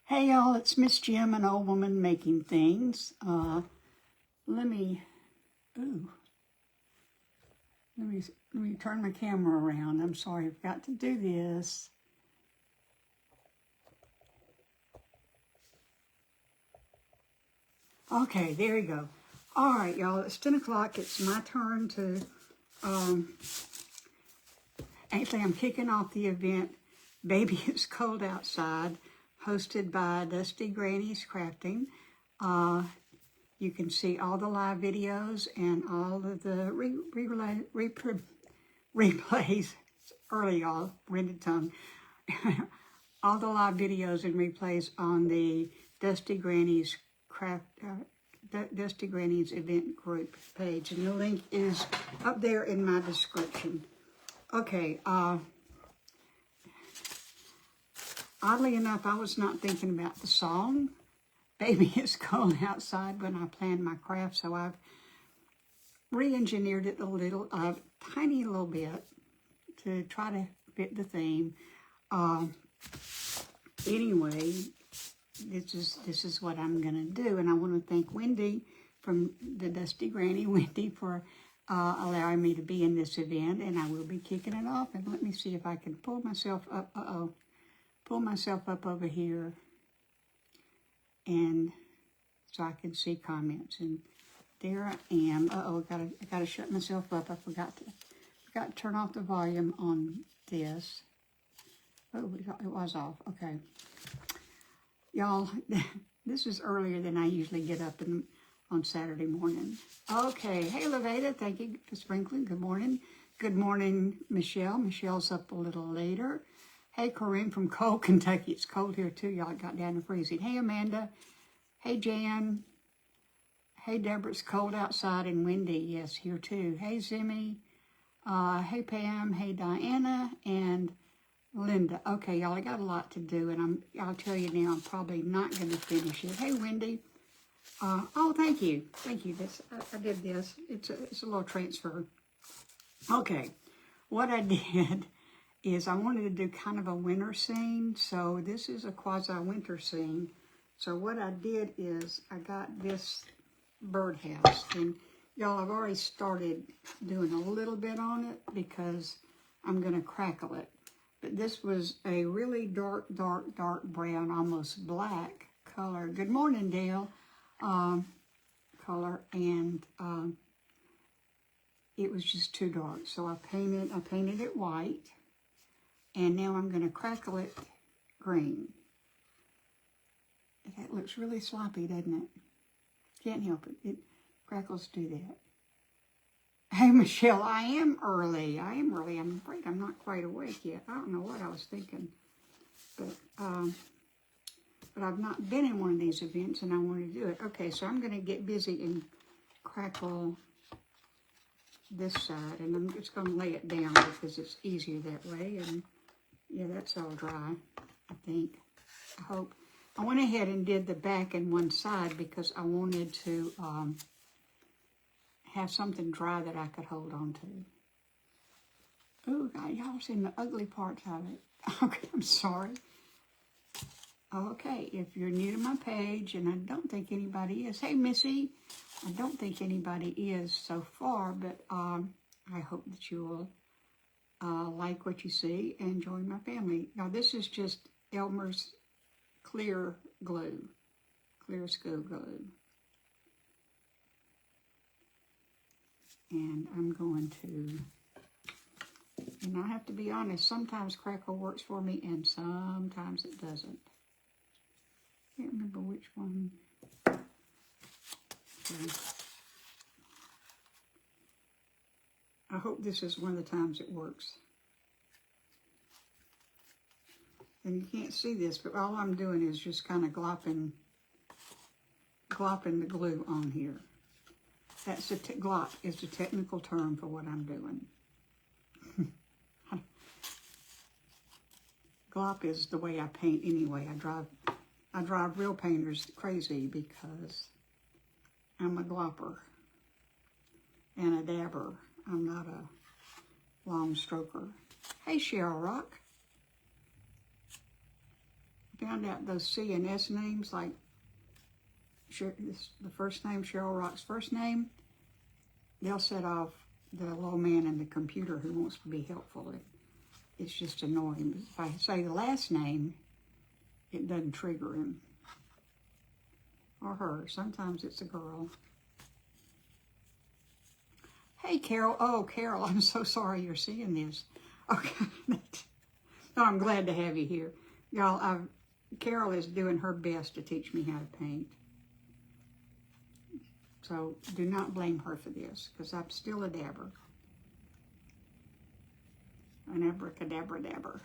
Hey y'all, it's Miss Jim, an old woman making things. Let me turn my camera around. I'm sorry, I've got to do this. Okay, there we go. All right, y'all, it's 10 o'clock. It's my turn to, actually, I'm kicking off the event, Baby It's Cold Outside, hosted by Dusty Granny's Crafting. You can see all the live videos and all of the replays. Early, y'all, winded tongue. All the live videos and replays on the Dusty Granny's Dusty Granny's event group page, and the link is up there in my description. Okay. Oddly enough, I was not thinking about the song, Baby It's Cold Outside, when I planned my craft, so I've re-engineered it a tiny little bit to try to fit the theme. Anyway, this is what I'm gonna do, and I want to thank Wendy from the Dusty Granny, Wendy, for allowing me to be in this event, and I will be kicking it off. And let me see if I can pull myself up. Pull myself up over here, and so I can see comments. And there I am. I gotta shut myself up. I forgot to turn off the volume on this. Oh, it was off. Okay, y'all. This is earlier than I usually get up on Saturday morning. Okay, hey Levada, thank you for sprinkling. Good morning. Good morning, Michelle. Michelle's up a little later. Hey, Corinne from Cole, Kentucky. It's cold here, too. Y'all got down to freezing. Hey, Amanda. Hey, Jan. Hey, Deborah. It's cold outside and windy. Yes, here, too. Hey, Zimmy. Hey, Pam. Hey, Diana. And Linda. Okay, y'all, I got a lot to do, and I'll tell you now, I'm probably not going to finish it. Hey, Wendy. Oh, thank you. Thank you. I did this. It's a little transfer. Okay, what I did is I wanted to do kind of a winter scene. So this is a quasi-winter scene. So what I did is I got this birdhouse. And y'all, I've already started doing a little bit on it because I'm going to crackle it. But this was a really dark brown, almost black color. Good morning, Dale. Color. And it was just too dark. So I painted it white. And now I'm going to crackle it green. That looks really sloppy, doesn't it? Can't help it. Crackles do that. Hey, Michelle, I am early. I'm afraid I'm not quite awake yet. I don't know what I was thinking. But I've not been in one of these events, and I want to do it. Okay, so I'm going to get busy and crackle this side. And I'm just going to lay it down because it's easier that way. And yeah, that's all dry, I think. I hope. I went ahead and did the back and one side because I wanted to have something dry that I could hold on to. Oh, God, y'all seen the ugly parts of it. Okay, I'm sorry. Okay, if you're new to my page, and I don't think anybody is. Hey, Missy. I don't think anybody is so far, but I hope that you will like what you see and join my family. Now, this is just Elmer's clear glue, clear school glue. And I'm going to, and I have to be honest, sometimes crackle works for me and sometimes it doesn't. Can't remember which one. Okay. I hope this is one of the times it works. And you can't see this, but all I'm doing is just kind of glopping the glue on here. That's glop is the technical term for what I'm doing. Glop is the way I paint anyway. I drive real painters crazy because I'm a glopper and a dabber. I'm not a long stroker. Hey, Cheryl Rock. found out those C and S names, like the first name, Cheryl Rock's first name, they'll set off the little man in the computer who wants to be helpful. It's just annoying. But if I say the last name, it doesn't trigger him. Or her. Sometimes it's a girl. Hey, Carol. Oh, Carol, I'm so sorry you're seeing this. Okay. No, I'm glad to have you here. Y'all, Carol is doing her best to teach me how to paint. So do not blame her for this, because I'm still a dabber. An abracadabra dabber.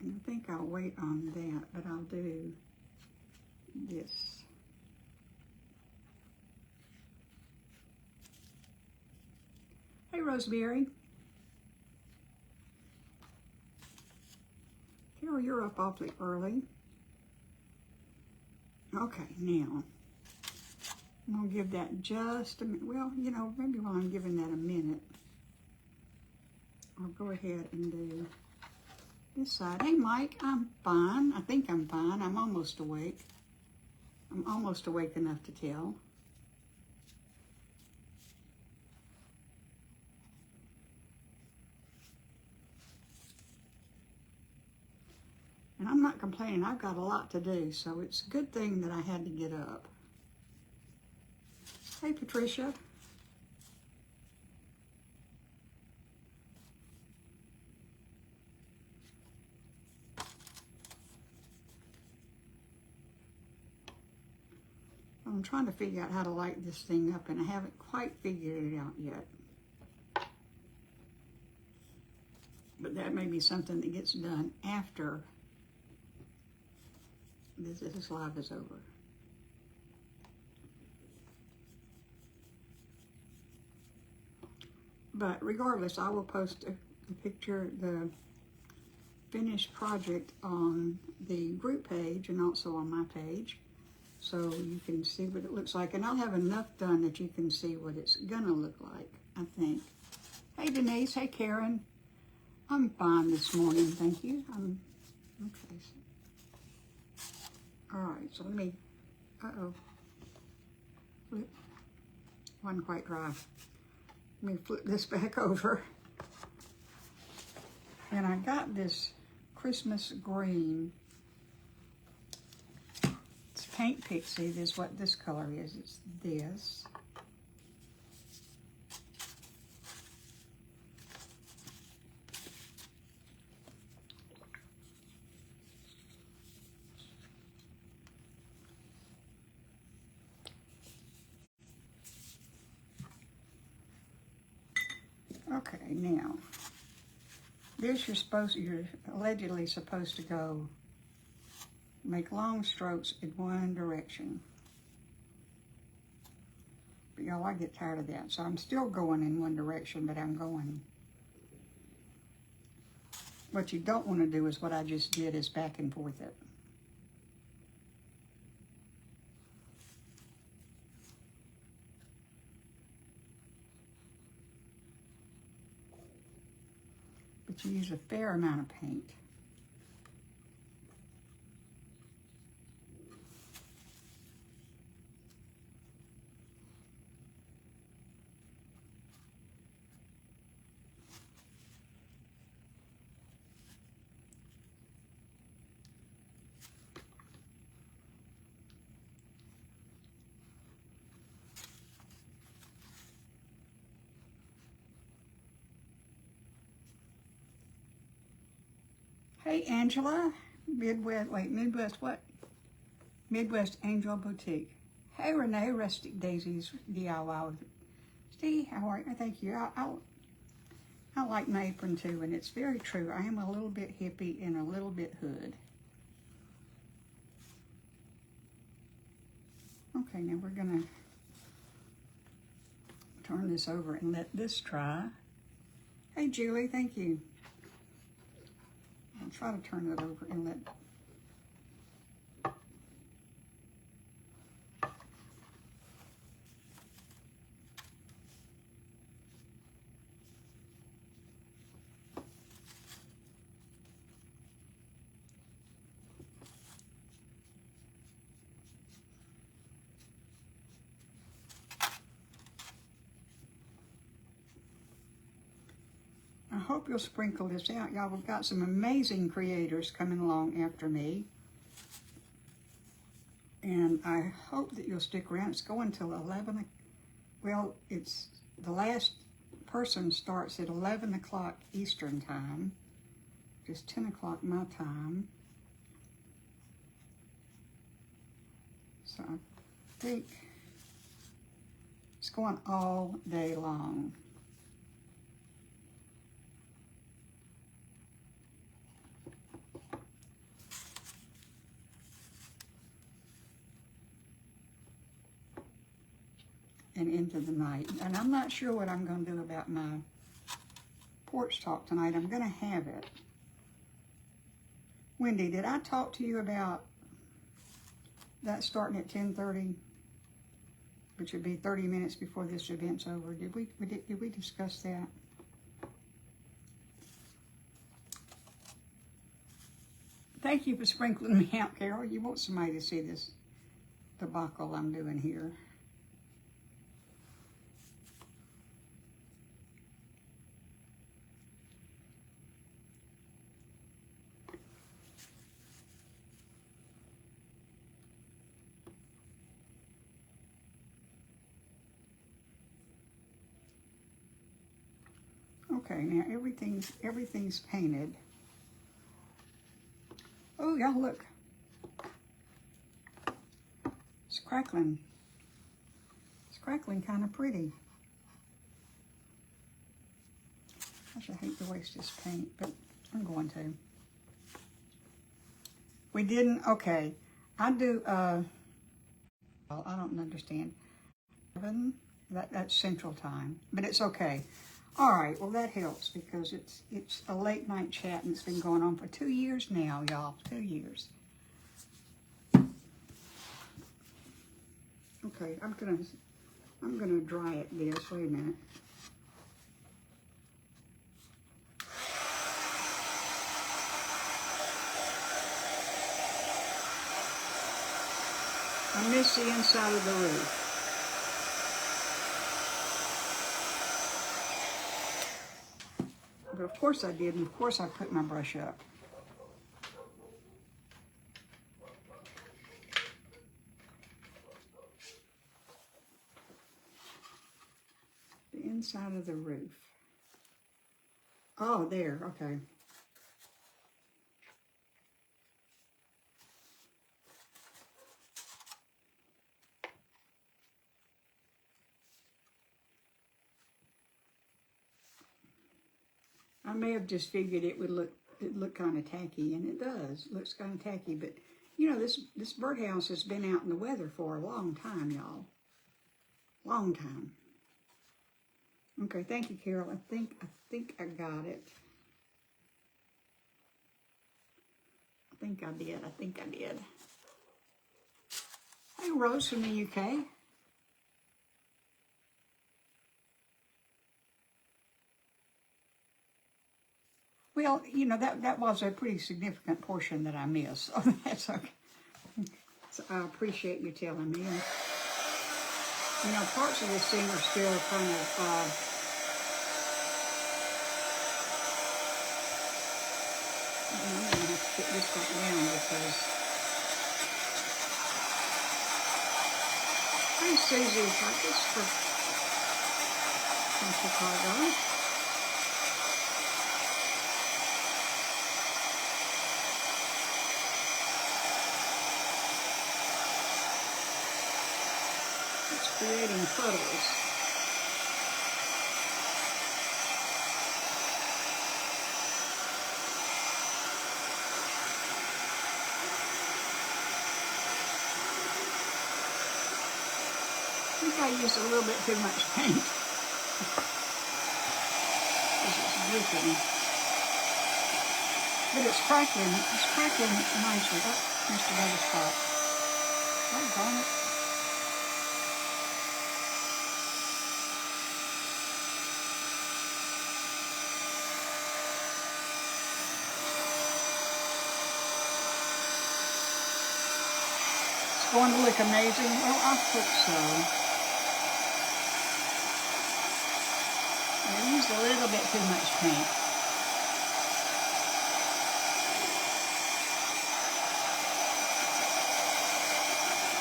And I think I'll wait on that, but I'll do this. Hey, Rosemary. Carol, you're up awfully early. Okay, now, I'm going to give that just a minute. Well, you know, maybe while I'm giving that a minute, I'll go ahead and do this side. Hey, Mike, I'm fine. I think I'm fine. I'm almost awake. I'm almost awake enough to tell. And I'm not complaining. I've got a lot to do, so it's a good thing that I had to get up. Hey, Patricia. I'm trying to figure out how to light this thing up, and I haven't quite figured it out yet. But that may be something that gets done after this live is over. But regardless, I will post a picture, the finished project on the group page and also on my page, so you can see what it looks like. And I'll have enough done that you can see what it's gonna look like, I think. Hey, Denise. Hey, Karen. I'm fine this morning, thank you. Okay. All right, so let me, flip. Wasn't quite dry. Let me flip this back over. And I got this Christmas green. It's Paint Pixie. This is what this color is. It's this. Okay, now, this you're allegedly supposed to go make long strokes in one direction. But y'all, I get tired of that. So I'm still going in one direction, but I'm going. What you don't want to do is what I just did, is back and forth it. But you use a fair amount of paint. Hey, Angela, Midwest what? Midwest Angel Boutique. Hey, Renee, Rustic Daisies DIY. Steve, how are you? Thank you. I like my apron too, and it's very true. I am a little bit hippie and a little bit hood. Okay, now we're gonna turn this over and let this dry. Hey, Julie, thank you. I'll try to turn it over and let. hope you'll sprinkle this out. Y'all, we've got some amazing creators coming along after me. And I hope that you'll stick around. It's going till 11. Well, it's the last person starts at 11 o'clock Eastern time, just 10 o'clock my time. So I think it's going all day long. And into the night. And I'm not sure what I'm going to do about my porch talk tonight. I'm going to have it. Wendy, did I talk to you about that starting at 10:30, which would be 30 minutes before this event's over? Did we discuss that? Thank you for sprinkling me out, Carol. You want somebody to see this debacle I'm doing here. Okay, now everything's painted. Oh, y'all look. It's crackling. It's crackling kind of pretty. Gosh, I hate to waste this paint, but I'm going to. We didn't, okay. I do, well, I don't understand. That's Central Time, but it's okay. All right, well that helps because it's a late night chat and it's been going on for 2 years now, y'all. 2 years. Okay, I'm gonna dry it this. Wait a minute. I miss the inside of the roof. But of course I did, and of course I put my brush up. The inside of the roof. Oh, there, okay. I may have just figured it would look kind of tacky, and it does. It looks kind of tacky, but you know, this birdhouse has been out in the weather for a long time, y'all. Long time. Okay, thank you, Carol. I think I got it. I think I did. Hey, Rose from the UK. Well, you know, that was a pretty significant portion that I missed, so that's okay. So I appreciate you telling me. And, you know, parts of this thing are still kind of, I'm going to have to put this back down because, hey, Susie, like this from Chicago. Creating puddles. I think I used a little bit too much paint. Because it's dripping. But it's crackling. It's crackling nicely. Oh, missed another spot. Oh, darn it. Going to look amazing? Well, I hope so. I used a little bit too much paint.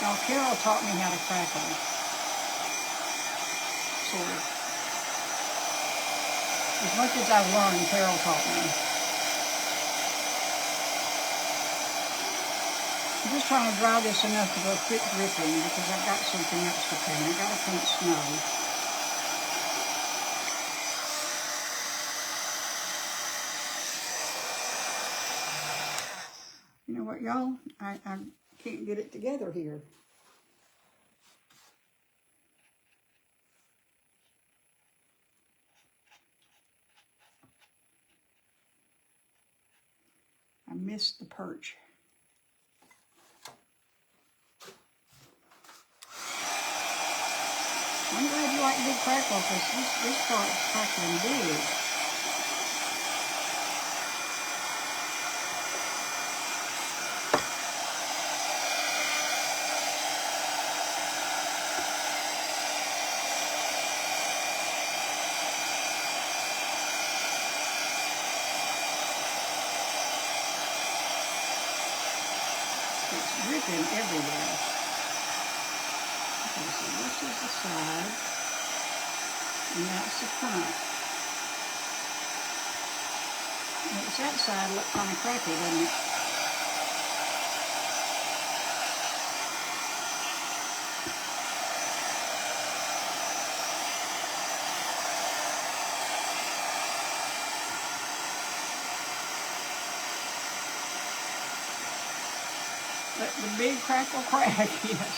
Now, Carol taught me how to crackle. Sort of. As much as I've learned, Carol taught me. I'm just trying to dry this enough to go quit dripping because I've got something else to paint. I've got to paint snow. You know what, y'all? I can't get it together here. I missed the perch. I'm glad you like big crackle because this part's crackling big. It's dripping everywhere. Okay, so this is the side, and that's the front. Makes that side look kind of crappy, doesn't it? But the big crackle crack, yes.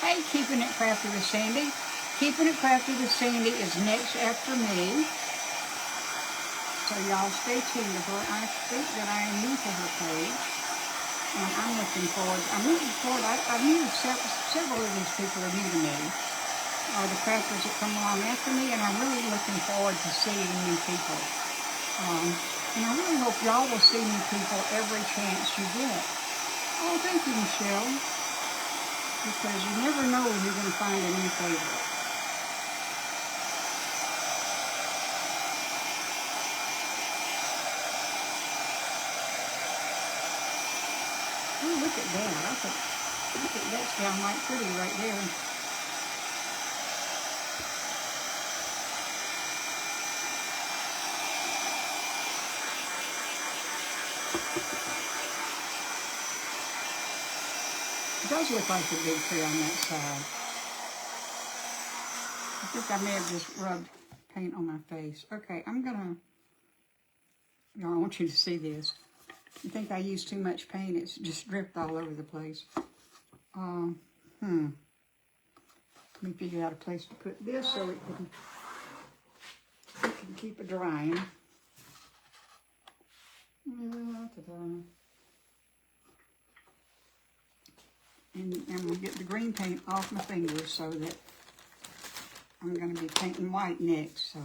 Hey, Keeping It Crafty with Sandy. Keeping It Crafty with Sandy is next after me. So y'all stay tuned to her. I think that I am new to her page. And I'm looking forward. I've new several of these people are new to me. Are the crafters that come along after me. And I'm really looking forward to seeing new people. And I really hope y'all will see new people every chance you get. Oh, thank you, Michelle. Because you never know when you're going to find a new favorite. Oh, look at that. I think that's downright pretty right there. It does look like a big tree on that side. I think I may have just rubbed paint on my face. Okay, I'm gonna, y'all, I want you to see this. I think I used too much paint. It's just dripped all over the place. Let me figure out a place to put this so it can keep it drying. And I'm going to get the green paint off my fingers so that I'm going to be painting white next. So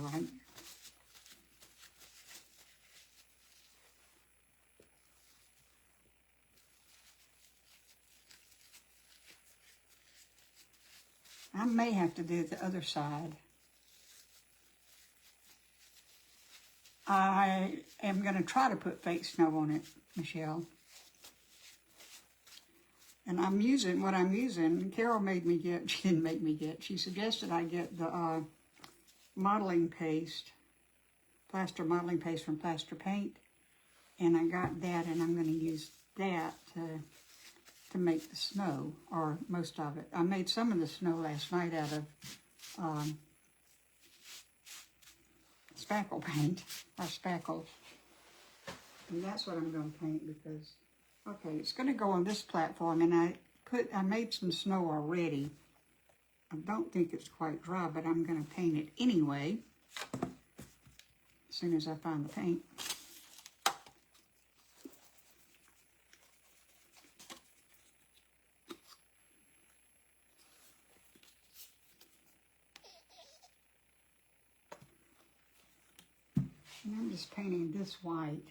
I may have to do the other side. I am going to try to put fake snow on it, Michelle. And I'm using what I'm using. Carol made me get, she didn't make me get, she suggested I get the modeling paste, plaster modeling paste from Plaster Paint. And I got that, and I'm going to use that to make the snow, or most of it. I made some of the snow last night out of spackle paint, or spackles. And that's what I'm going to paint because, okay, it's going to go on this platform, and I made some snow already. I don't think it's quite dry, but I'm going to paint it anyway, as soon as I find the paint. And I'm just painting this white.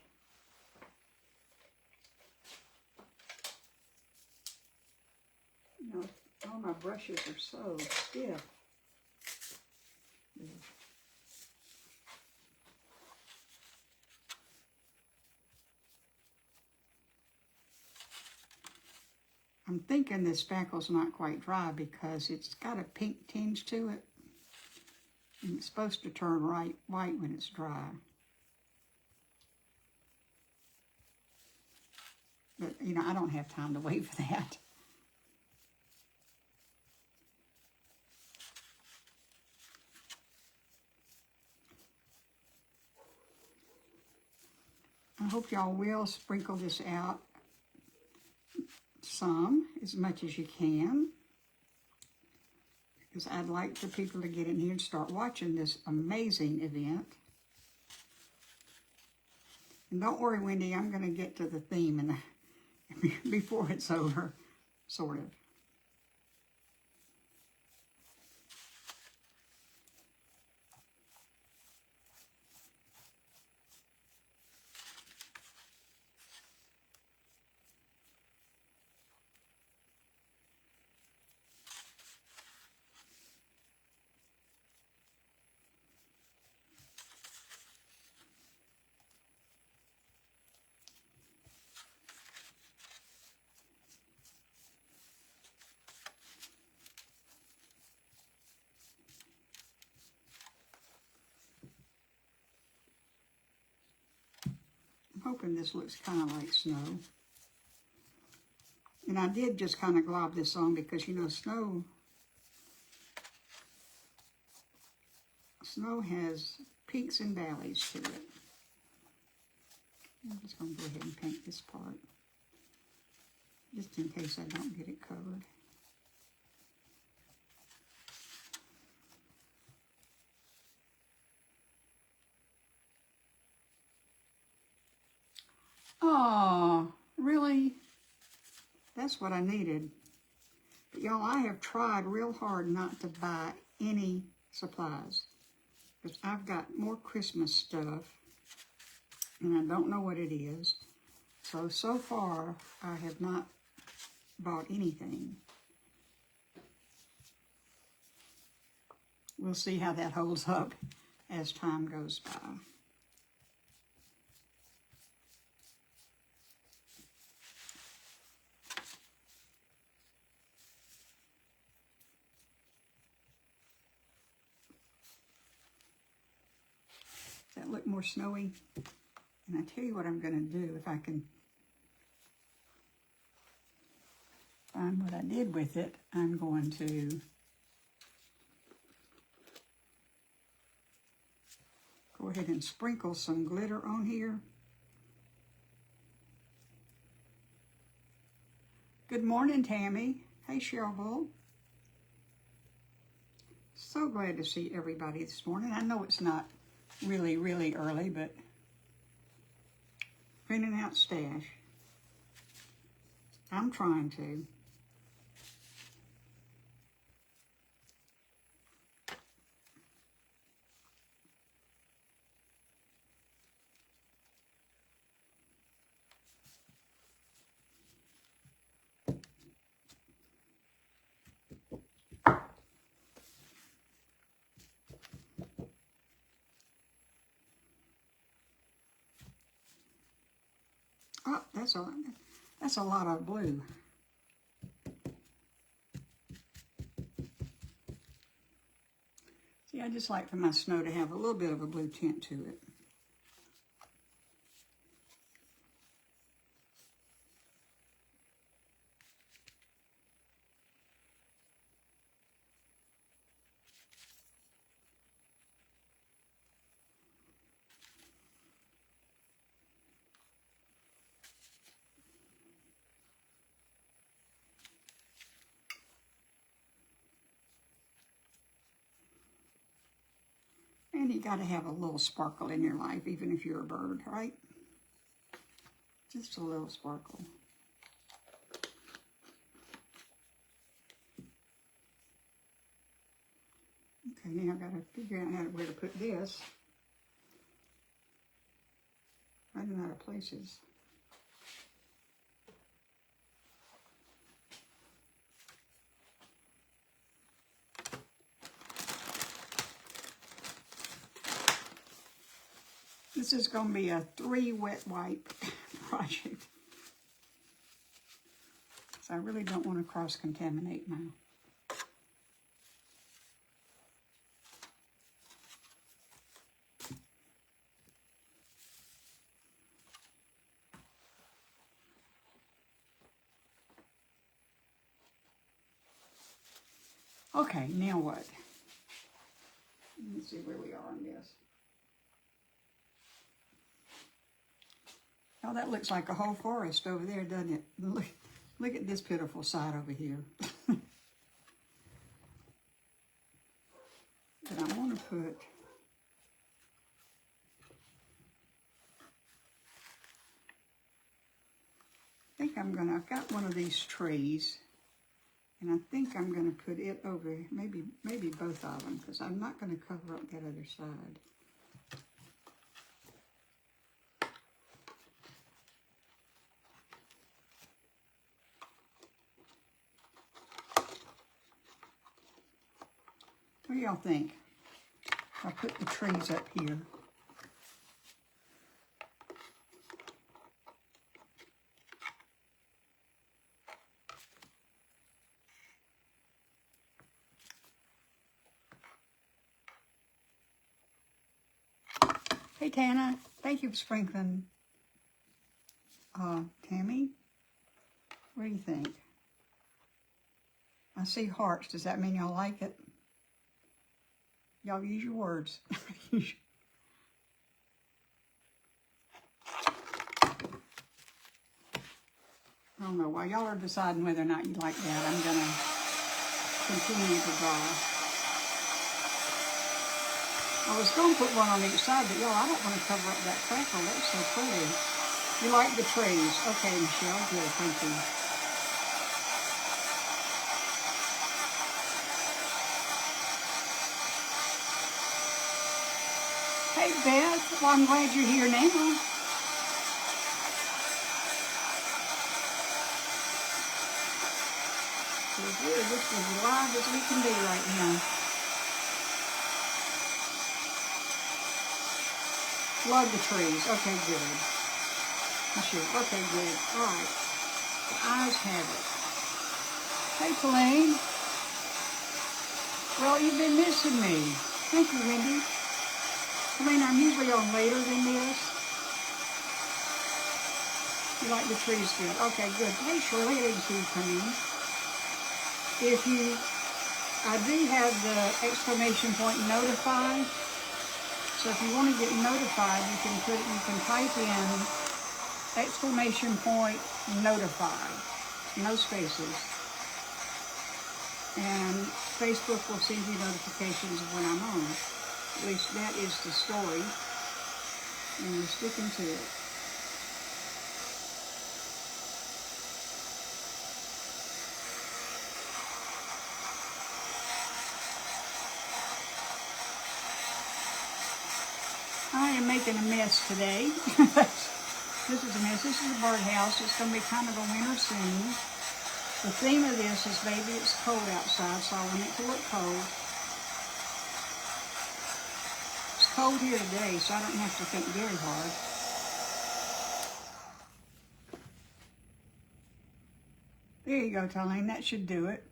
You know, all my brushes are so stiff. I'm thinking this spackle's not quite dry because it's got a pink tinge to it. And it's supposed to turn white when it's dry. But, you know, I don't have time to wait for that. I hope y'all will sprinkle this out some, as much as you can. Because I'd like for people to get in here and start watching this amazing event. And don't worry, Wendy, I'm going to get to the theme before it's over, sort of. I'm hoping this looks kind of like snow. And I did just kind of glob this on because, you know, snow has peaks and valleys to it. I'm just going to go ahead and paint this part, just in case I don't get it covered. Oh, really? That's what I needed. But y'all, I have tried real hard not to buy any supplies. Because I've got more Christmas stuff, and I don't know what it is. So far, I have not bought anything. We'll see how that holds up as time goes by. Does that look more snowy? And I tell you what I'm going to do, if I can find what I did with it, I'm going to go ahead and sprinkle some glitter on here. Good morning, Tammy. Hey, Cheryl Bull. So glad to see everybody this morning. I know it's not really, really early, but cleaning out stash. I'm trying to. Oh, that's a lot of blue. See, I just like for my snow to have a little bit of a blue tint to it. And you got to have a little sparkle in your life, even if you're a bird, right? Just a little sparkle. Okay, now I've got to figure out where to put this. Running out of places. This is going to be a 3 wet wipe project. I really don't want to cross-contaminate now. Okay, now what? Let's see where we are on this. Oh, that looks like a whole forest over there, doesn't it? Look at this pitiful side over here. But I want to put... I've got one of these trees, and I think I'm gonna put it over, maybe both of them, because I'm not gonna cover up that other side. What do y'all think? I'll put the trees up here. Hey, Tana. Thank you for sprinkling. Tammy, what do you think? I see hearts. Does that mean y'all like it? Y'all use your words. I don't know. While y'all are deciding whether or not you like that, I'm going to continue to draw. I was going to put one on each side, but y'all, I don't want to cover up that crackle. That's so pretty. You like the trees. Okay, Michelle. Good. Thank you. Hey, Beth. Well, I'm glad you're here now. We're good. This is as live as we can be right now. Love the trees. Okay, good. Okay, good. All right. The eyes have it. Hey, Pauline. Well, you've been missing me. Thank you, Wendy. Pauline, I'm usually on later than this. You like the trees good. Okay, good. Hey, Shirley, I didn't see you come in. I do have the exclamation point notified. So if you want to get notified, you can type in exclamation point notified, no spaces. And Facebook will send you notifications of when I'm on. At least that is the story. And we're sticking to it. I am making a mess today. This is a mess. This is a birdhouse. It's going to be kind of a winter scene. The theme of this is, baby, it's cold outside, so I want it to look cold. It's cold here today, so I don't have to think very hard. There you go, Talene. That should do it.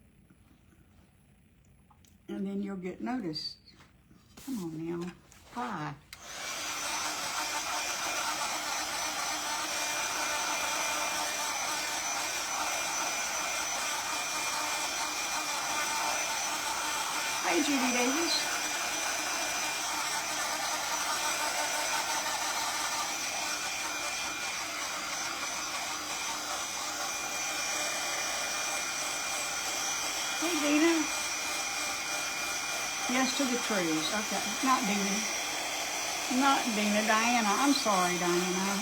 And then you'll get noticed. Come on now. Fly. Hey, Judy Davis. Hey, Dina. Yes to the trees. Okay, not Dina. Not Dina. Diana. I'm sorry, Diana.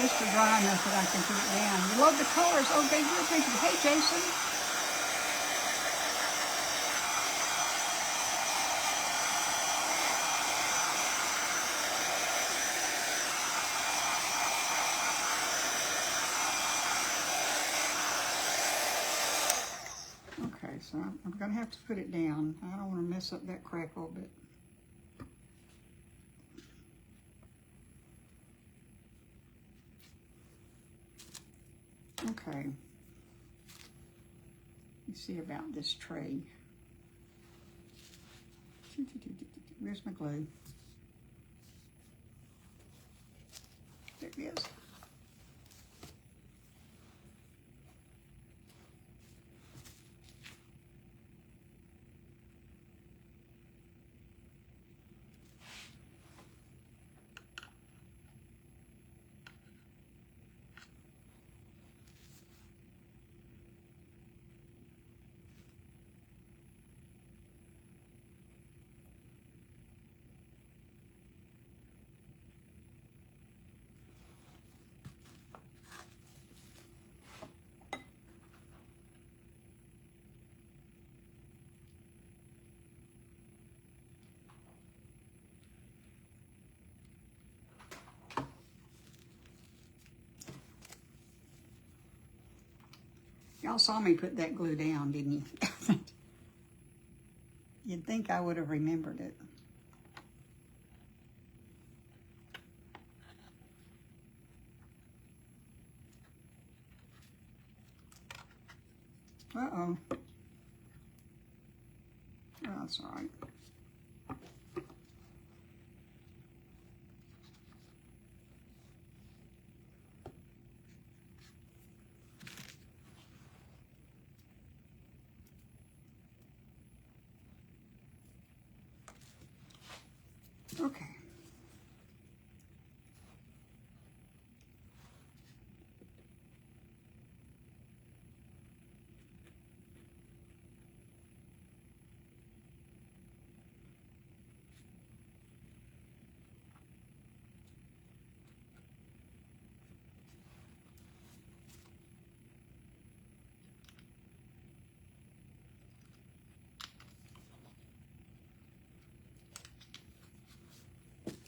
Just to dry enough that I can put it down. You love the colors. Okay, good. Thank you. Hey, Jason. Okay. Okay, so I'm going to have to put it down. I don't want to mess up that crackle, but okay. Let's see about this tray. Where's my glue? There it is. Y'all saw me put that glue down, didn't you? You'd think I would have remembered it. Uh-oh. Oh, that's all right. Okay.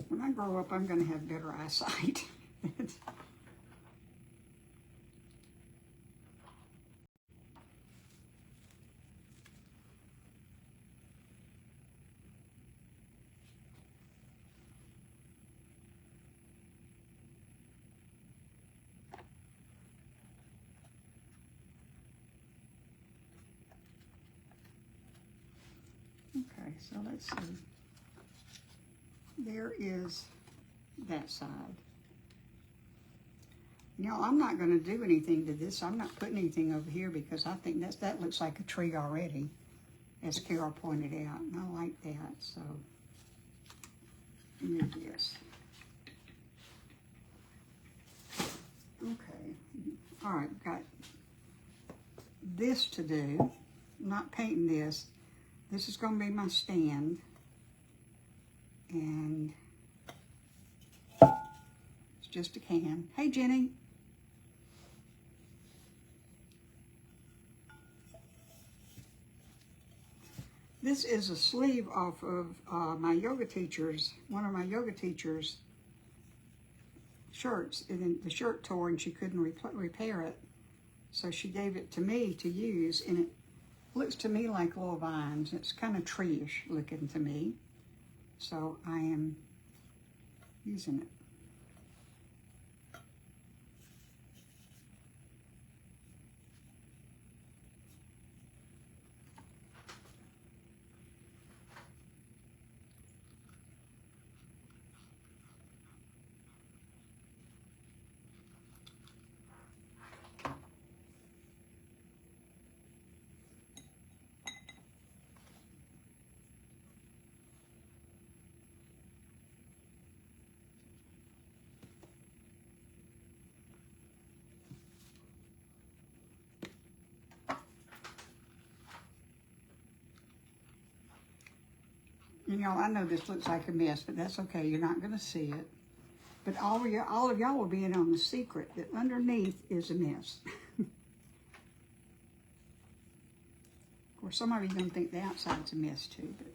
When I grow up, I'm going to have better eyesight. Okay, so let's see. There is that side. You know, I'm not going to do anything to this. I'm not putting anything over here because I think that looks like a tree already, as Carol pointed out. And I like that, so do this. Okay. All right, got this to do. I'm not painting this. This is going to be my stand. And it's just a can. Hey, Jenny. This is a sleeve off of my yoga teacher's, one of my yoga teacher's shirts. And then the shirt tore and she couldn't repair it. So she gave it to me to use, and it looks to me like little vines. It's kind of tree-ish looking to me. So I am using it. You know, I know this looks like a mess, but that's okay. You're not going to see it. But all of y'all will be in on the secret that underneath is a mess. Of course, some of you are going to think the outside's a mess too, but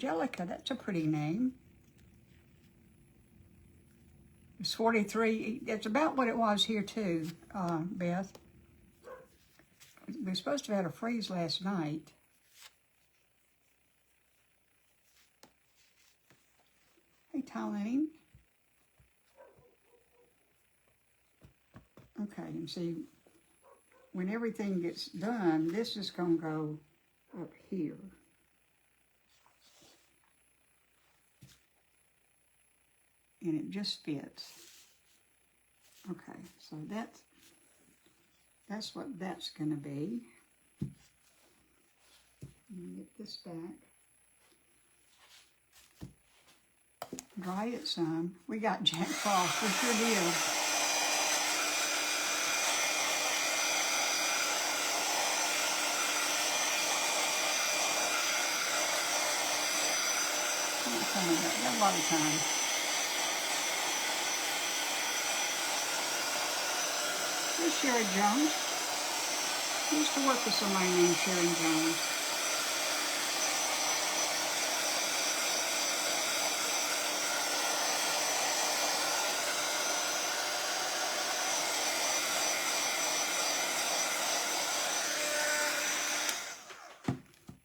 Angelica, that's a pretty name. It's 43. It's about what it was here too, Beth. We were supposed to have had a freeze last night. Hey, Tyleen. Okay, and see, when everything gets done, this is going to go up here. And it just fits. Okay, so that's what that's going to be. Let me get this back. Dry it some. We got Jack Frost. We sure did. Got a lot of time. Here's Sherry Jones. I used to work with somebody named Sherry Jones.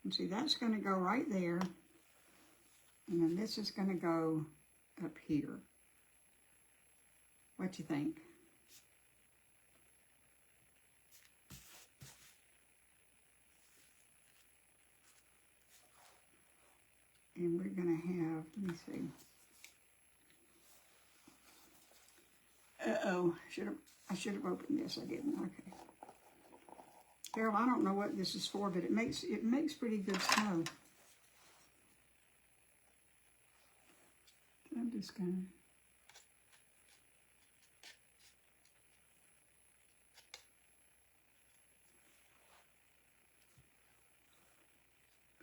And see, that's going to go right there. And then this is going to go up here. What do you think? And we're going to have, let me see. Uh-oh, I should have opened this. I didn't. Okay. Carol, I don't know what this is for, but it makes pretty good snow. I'm just gonna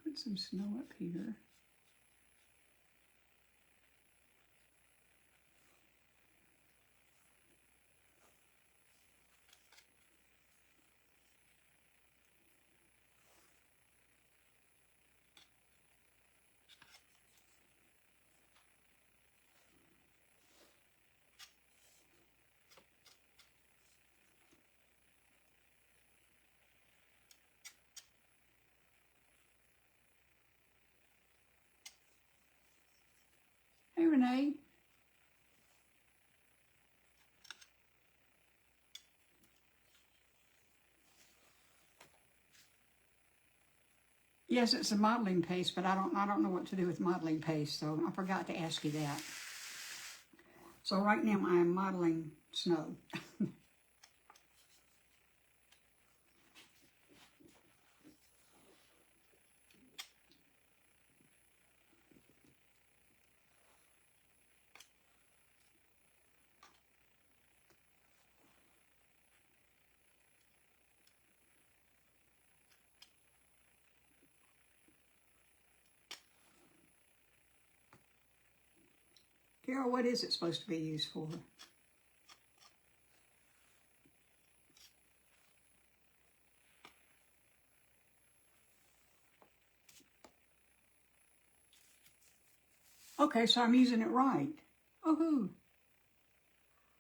put some snow up here. Hey, Renee. Yes, it's a modeling paste, but I don't know what to do with modeling paste, so I forgot to ask you that. So right now I am modeling snow. Carol, what is it supposed to be used for? Okay, so I'm using it right. Oh,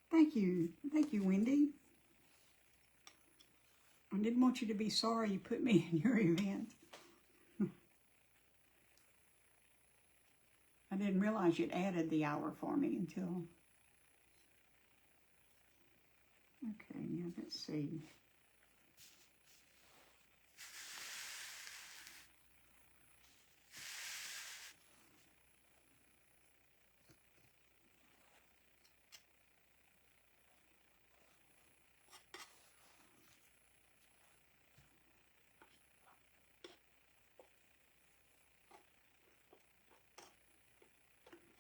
thank you. Thank you, Wendy. I didn't want you to be sorry you put me in your event. I didn't realize you'd added the hour for me until... Okay, now let's see.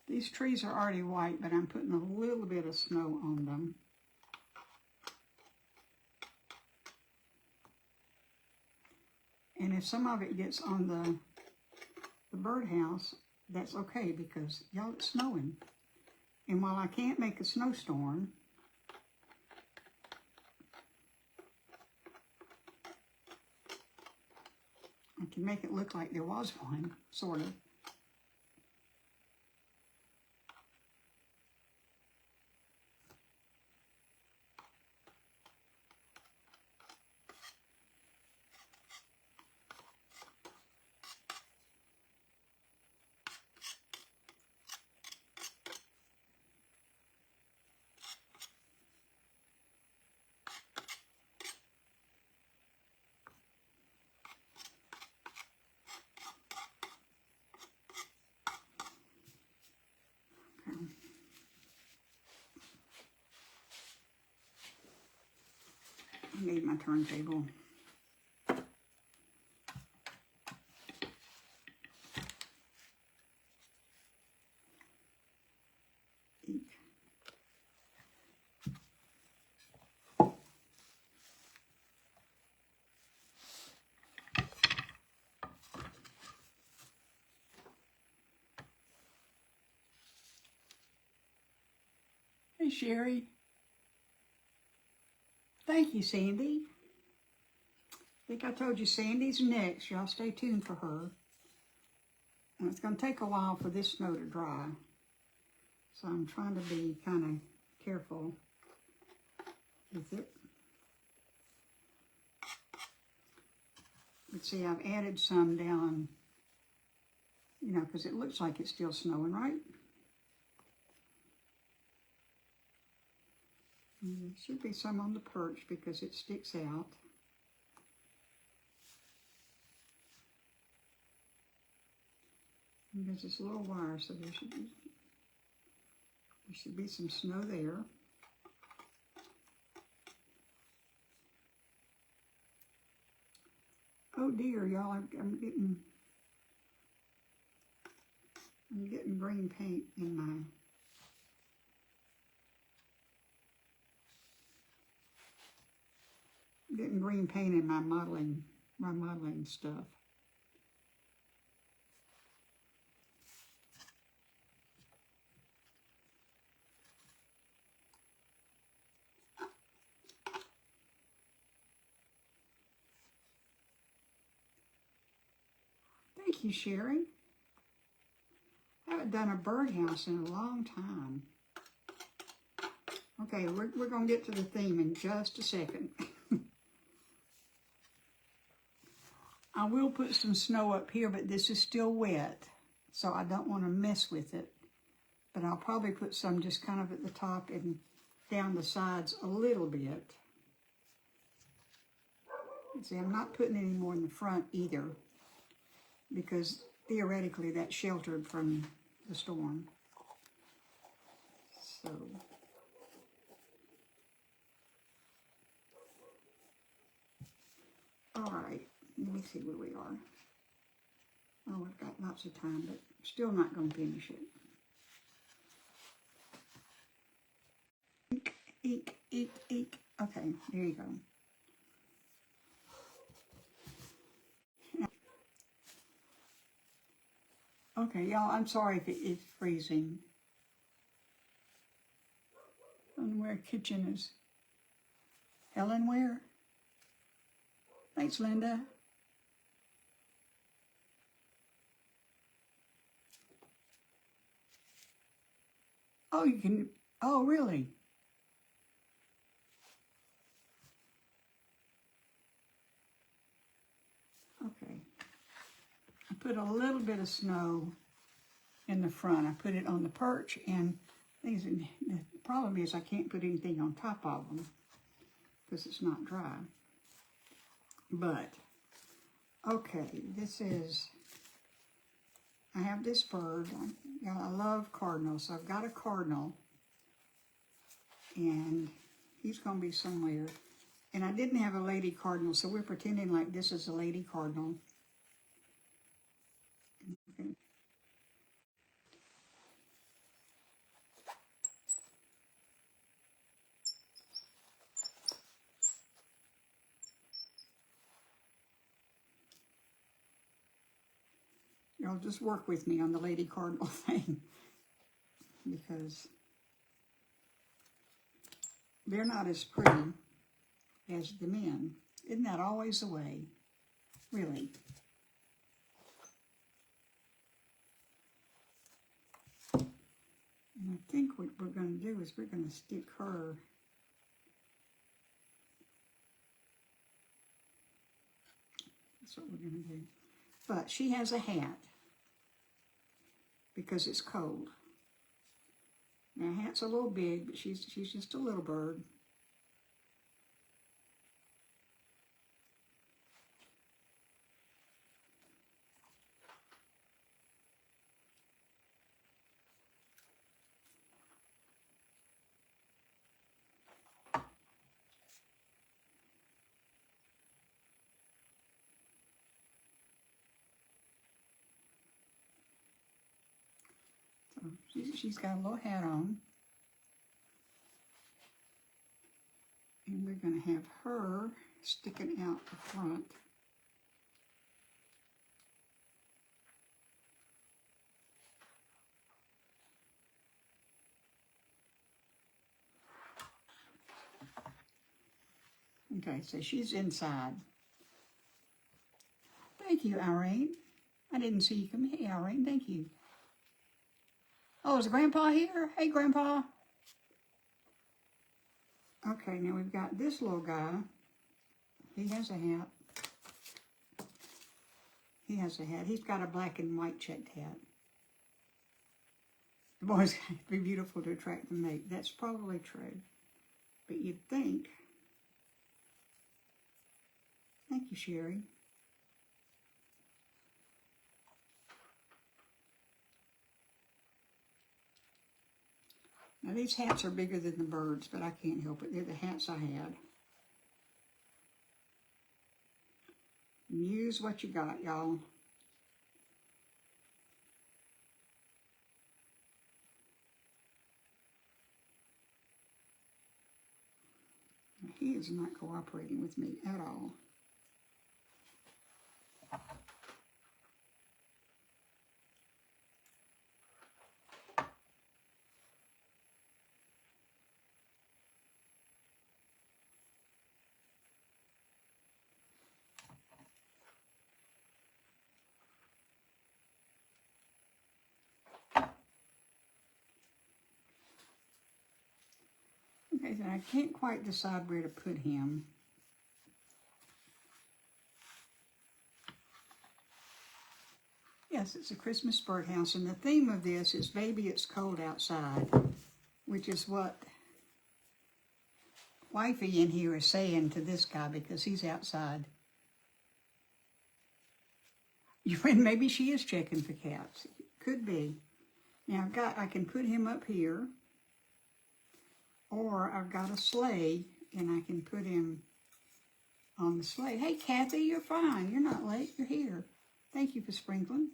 These trees are already white, but I'm putting a little bit of snow on them. And if some of it gets on the birdhouse, that's okay because, y'all, it's snowing. And while I can't make a snowstorm, I can make it look like there was one, sort of. need my turntable. Hey, Sherry. Thank you, Sandy. I think I told you Sandy's next. Y'all stay tuned for her. And it's going to take a while for this snow to dry. So I'm trying to be kind of careful with it. Let's see, I've added some down, you know, because it looks like it's still snowing, right? And there should be some on the perch because it sticks out. And there's this little wire, so there should be some snow there. Oh dear, y'all, I'm getting green paint in my modeling stuff. Thank you, Sherry. I haven't done a birdhouse in a long time. Okay, we're going to get to the theme in just a second. I will put some snow up here, but this is still wet, so I don't want to mess with it. But I'll probably put some just kind of at the top and down the sides a little bit. See, I'm not putting any more in the front either, because theoretically that's sheltered from the storm. So, all right, let me see where we are. Oh, I've got lots of time, but still not going to finish it. Eek, eek, eek, eek. Okay, there you go. Okay, y'all, I'm sorry if it's freezing. I don't know where kitchen is. Helen, where? Thanks, Linda. Oh, you can, oh, really? Okay. I put a little bit of snow in the front. I put it on the perch, and the problem is I can't put anything on top of them because it's not dry. But, okay, this is, I have this bird. I love cardinals, so I've got a cardinal, and he's going to be somewhere. And I didn't have a lady cardinal, so we're pretending like this is a lady cardinal. Okay. Y'all just work with me on the lady cardinal thing, because they're not as pretty as the men. Isn't that always the way? Really. And I think what we're going to do is we're going to stick her that's what we're going to do. But she has a hat because it's cold. Now, hat's a little big, but she's just a little bird. So she's got a little hat on. And we're going to have her sticking out the front. Okay, so she's inside. Thank you, Irene. I didn't see you come. Hey, Irene, thank you. Oh, is Grandpa here? Hey, Grandpa. Okay, now we've got this little guy. He has a hat. He has a hat. He's got a black and white checked hat. The boy's got to be beautiful to attract the mate. That's probably true. But you'd think. Thank you, Sherry. Now, these hats are bigger than the birds, but I can't help it. They're the hats I had. Use what you got, y'all. He is not cooperating with me at all. Okay, so I can't quite decide where to put him. Yes, it's a Christmas birdhouse, and the theme of this is Baby, It's Cold Outside, which is what Wifey in here is saying to this guy because he's outside. Maybe she is checking for cats. Could be. Now I can put him up here, or I've got a sleigh and I can put him on the sleigh. Hey, Kathy, you're fine. You're not late. You're here. Thank you for sprinkling.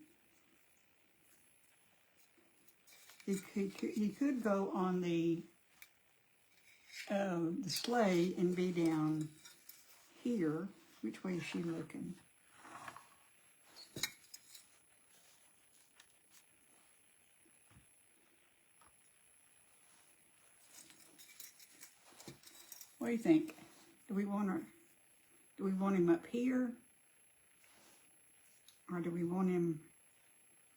He could go on the sleigh and be down here. Which way is she looking? What do you think? Do we want him up here? Or do we want him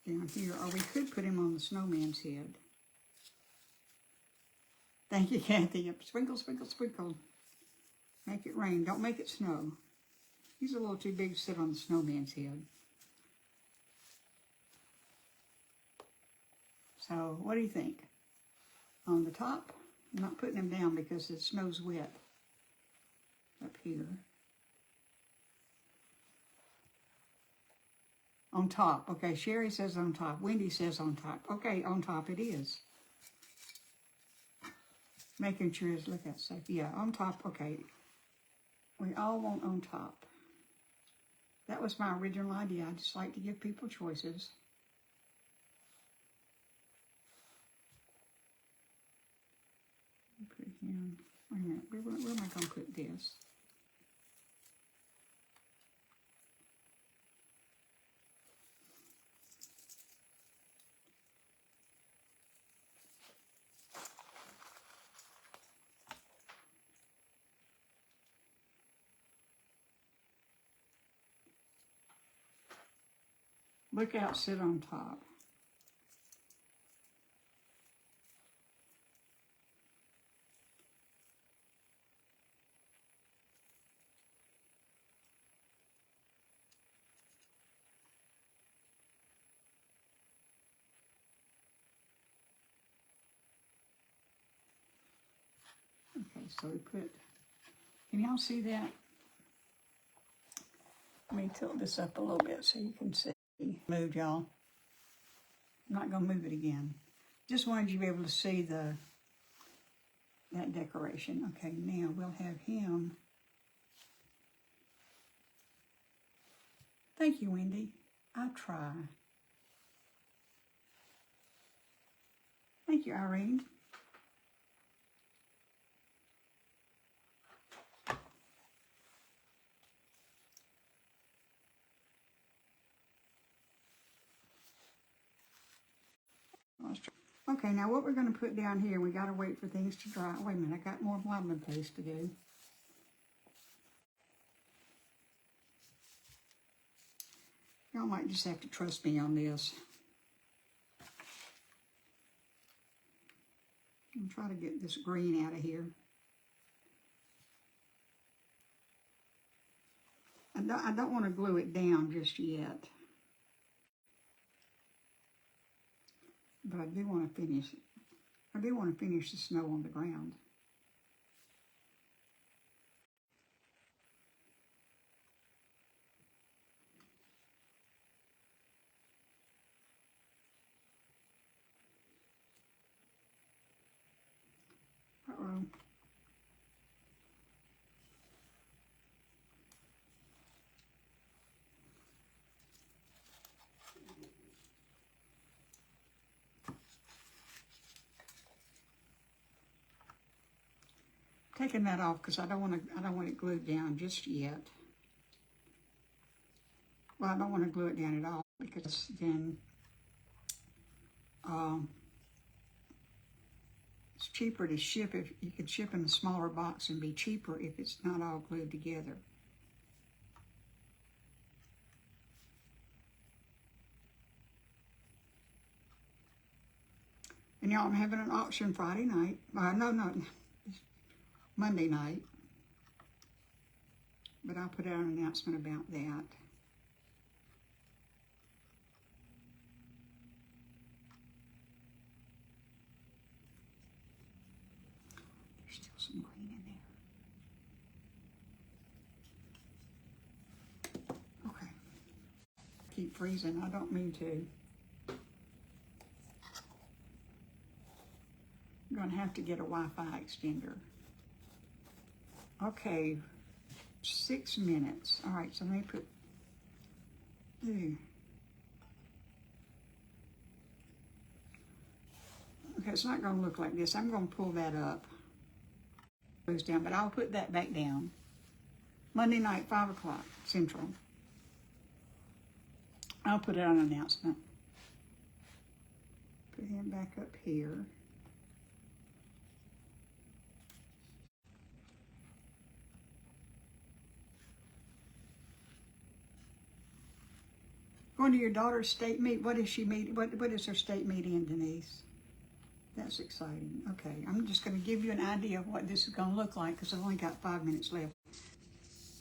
down here? Or we could put him on the snowman's head. Thank you, Kathy. Sprinkle, sprinkle, sprinkle. Make it rain. Don't make it snow. He's a little too big to sit on the snowman's head. So, what do you think? On the top? I'm not putting him down because the snow's wet up here. On top. Okay, Sherry says on top. Wendy says on top. Okay, on top it is. Making sure it's look at safe. Yeah, on top. Okay. We all want on top. That was my original idea. I just like to give people choices. Put him. Wait a minute. Where am I going to put this? Look out, sit on top. Okay, so we put, can y'all see that? Let me tilt this up a little bit so you can see. Moved, y'all. I'm not going to move it again. Just wanted you to be able to see that decoration. Okay, now we'll have him. Thank you, Wendy. I'll try. Thank you, Irene. Okay, now what we're going to put down here, we got to wait for things to dry. Wait a minute, I got more modeling paste to do. Y'all might just have to trust me on this. I'm trying to get this green out of here. I don't want to glue it down just yet. But I do want to finish it. I do want to finish the snow on the ground. Uh-oh. Taking that off because I don't want it glued down just yet. Well, I don't want to glue it down at all because then it's cheaper to ship. If you could ship in a smaller box and be cheaper if it's not all glued together. And y'all, I'm having an auction Friday night. No, Monday night. But I'll put out an announcement about that. There's still some green in there. Okay. Keep freezing. I don't mean to. I'm going to have to get a Wi-Fi extender. Okay, 6 minutes. All right, so let me put, okay, it's not going to look like this. I'm going to pull that up. Goes down, but I'll put that back down. Monday night, 5 o'clock Central. I'll put it on an announcement. Put him back up here. Going to your daughter's state meet. What is she meet? What is her state meeting, Denise? That's exciting. Okay, I'm just going to give you an idea of what this is going to look like because I've only got 5 minutes left.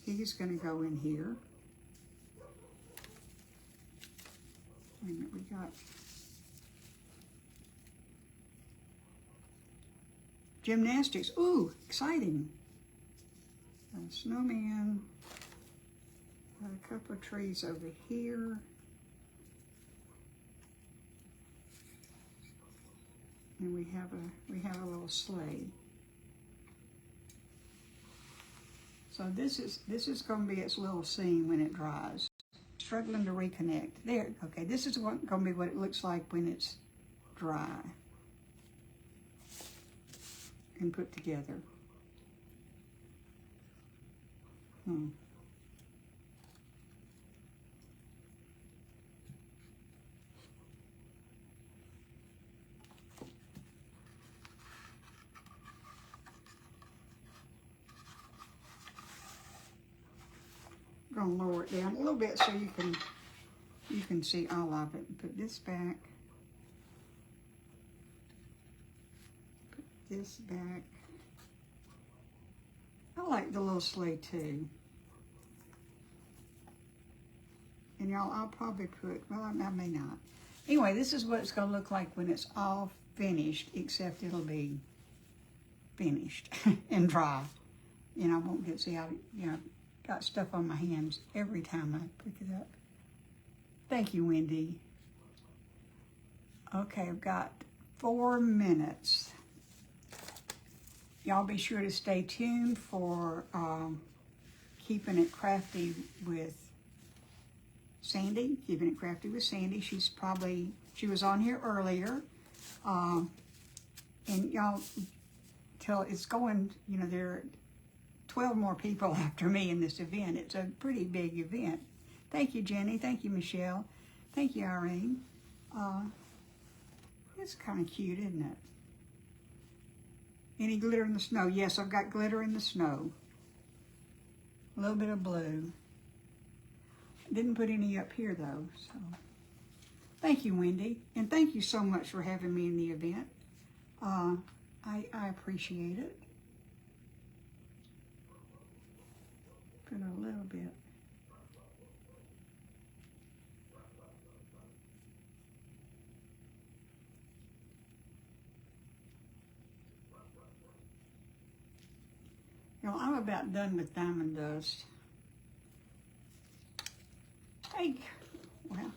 He's going to go in here. Wait a minute, we got gymnastics. Ooh, exciting. A snowman. Got a couple of trees over here. And we have a little sleigh. So this is going to be its little scene when it dries. Struggling to reconnect. There. Okay. This is going to be what it looks like when it's dry and put together. I'm gonna lower it down a little bit so you can see all of it. Put this back. Put this back. I like the little sleigh too. And y'all, I'll probably put, well, I may not. Anyway, this is what it's gonna look like when it's all finished, except it'll be finished and dry. And I won't get, see, got stuff on my hands every time I pick it up. Thank you, Wendy. Okay, I've got 4 minutes. Y'all be sure to stay tuned for Keeping It Crafty with Sandy. Keeping It Crafty with Sandy. She was on here earlier. And y'all, till it's going, you know, there are 12 more people after me in this event. It's a pretty big event. Thank you, Jenny. Thank you, Michelle. Thank you, Irene. It's kind of cute, isn't it? Any glitter in the snow? Yes, I've got glitter in the snow. A little bit of blue. Didn't put any up here though, so. Thank you, Wendy. And thank you so much for having me in the event. I appreciate it. Put a little bit. You know, I'm about done with diamond dust. Hey, well,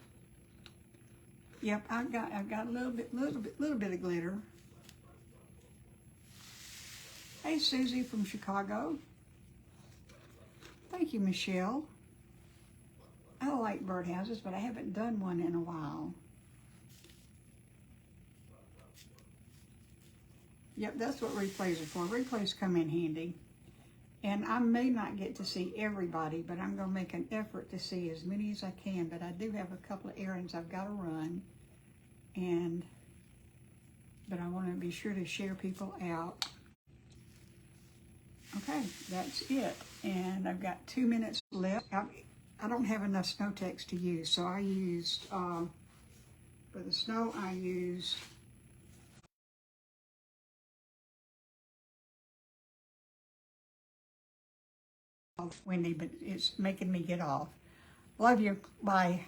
yep, I've got a little bit of glitter. Hey, Susie from Chicago. Thank you, Michelle. I like birdhouses, but I haven't done one in a while. Yep, that's what replays are for. Replays come in handy. And I may not get to see everybody, but I'm going to make an effort to see as many as I can. But I do have a couple of errands I've got to run. But I want to be sure to share people out. Okay, that's it. And I've got 2 minutes left. I don't have enough snow text to use, so I used, for the snow, I used Wendy, but it's making me get off. Love you. Bye.